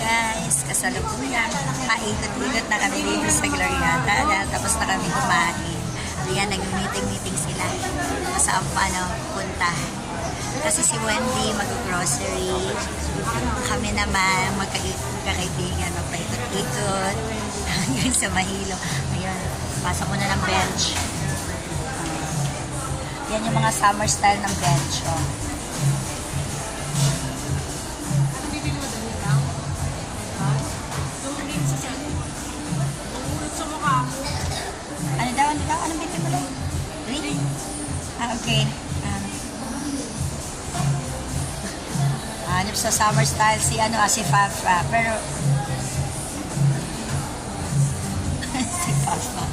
guys, kasalukuyan. Paikot-ikot na kami dito sa Gloriata dahil tapos na kami kumain. Ayan, nag-meeting-meeting sila. Saan pa punta. Kasi si Wendy mag-grocery. Kami naman magkakaibigan, magpaikot-ikot hanggang sa Mahilo. Ayan, pasok ko na ng bench. Yan yung mga summer style ng bench. Oh. Ano daw? Anong bitin mo daw? Ring? Ah, okay. Hanap sa summer style si si Fafa. Pero si Fafa.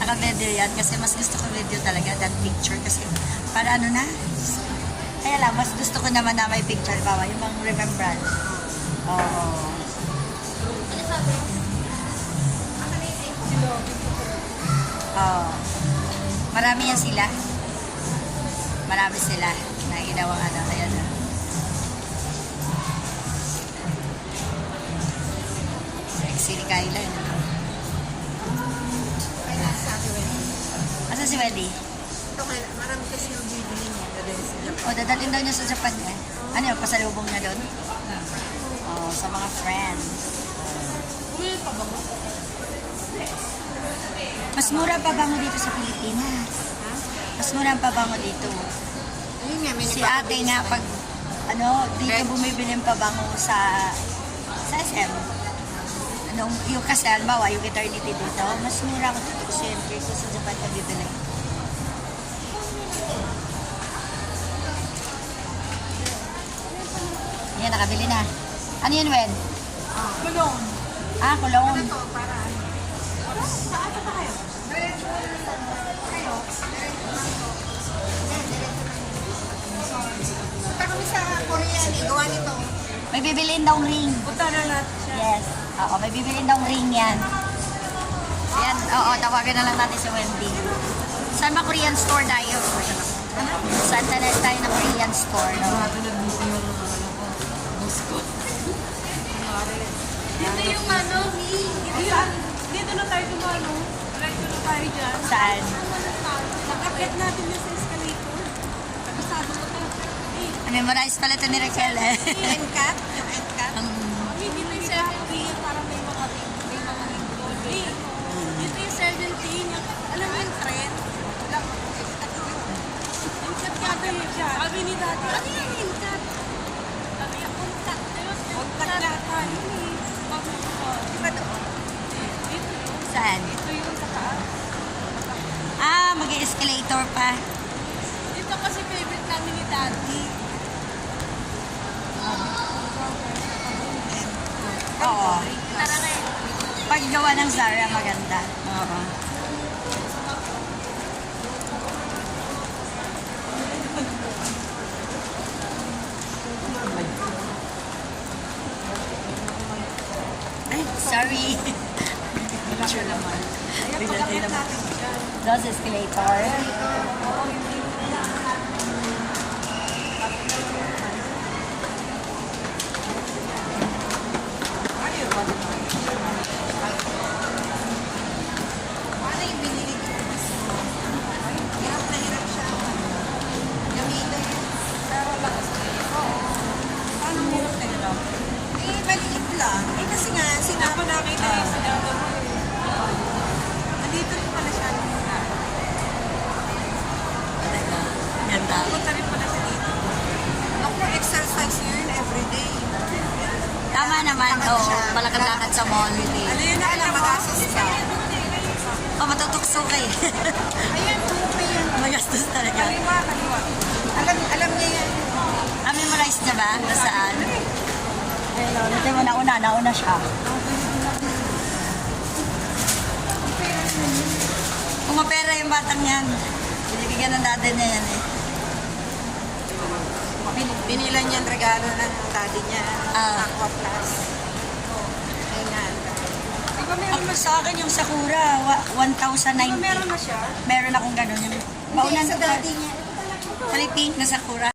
Naka-video yan kasi mas gusto ko video talaga than picture kasi para na. Kaya lang, mas gusto ko naman na may picture. Bawa, yung mga remembrance. Oo. Oh. Marami yan sila. Marami sila na ginawang ayan na. Sexy ni Kyla. Asa si Wendy? Marami kasi yung bibili niya. O, dadalhin daw niya sa Japan niya. Ano yung pasalubong niya doon? Oh, sa mga friends. Bumili pa ba mo? Mas mura pa ba mo dito sa Pilipinas? Mas mura pa ba mo dito? Ayun nga, may Si ate nga, pag dito bumibili ng pabango sa SM. Yung kasi, halimbawa, yung eternity dito, mas mura ko dito kasi sa Japan ka bibili. Yan, nakabili na. Ano yun, Wen? Kulong. Ah, cologne. Ito, para ano? Saan pa kayo? Diretso kayo. Punta kami sa Korean. Gawa nito. May bibiliin daw ring. Punta na natin siya. Yes. Oo, may bibiliin daw ring yan. Yan, oo, tawagan na lang natin si Wendy. Saan ba Korean store tayo? Saan tayo na Korean store? No? Dito yung dito na tayo dumano. Dito na tayo dyan. Saan? Nakapit natin yung sa escalator. Kabisado ko tayo. Memorize pala ito ni Raquel eh. Endcat? Yung endcat? Hindi na yung 17. Parang may mga ring. Dito yung 17. Alam mo yung trend? Wala mo. Endcat yata yun siya. Sabi ni dati, ano yung endcat? Sabi niya, endcat. Endcat yata. Diba doon? Dito yun. Saan? Dito yun sa taas. Ah, mag-escalator pa. Dito kasi favorite namin ni Daddy. Oo. Tara kayo. Paggawa ng Zara, maganda. Oo. Ay, sorry. Picture naman. Those escalator. Paano yung binili ko? Hirap na hirap siya. Gamitin. Pero lakas na yun. Oo. Paano hirap na hirap? Eh, maliit lang. Eh, kasi nga, sinapa nakita yung sinapa mo. Nandito rin pala siya. Ganda. Punta rin pala siya dito. Ako, exercise yun everyday. Tama naman. Oo, malakad-lakad sa mall. Ano yun na alam, magastos ka. Oh, matutukso ka eh. Ayan, may yun. Magastos talaga. Kaliwa. Alam niya yan. Memorize niya ba? Nasaan? Pero, dito mo nauna siya. Kung mapera yung batang yan, binibigyan ng dati niya yan eh. Binilan niya ang regalo ng daddy niya. Aqua Plus. Ayan. Diba meron Ako sa akin yung Sakura, 1,090. Meron na siya. Meron akong gano'n. Yung Hindi, baunan sa daddy niya. Pala pink na Sakura.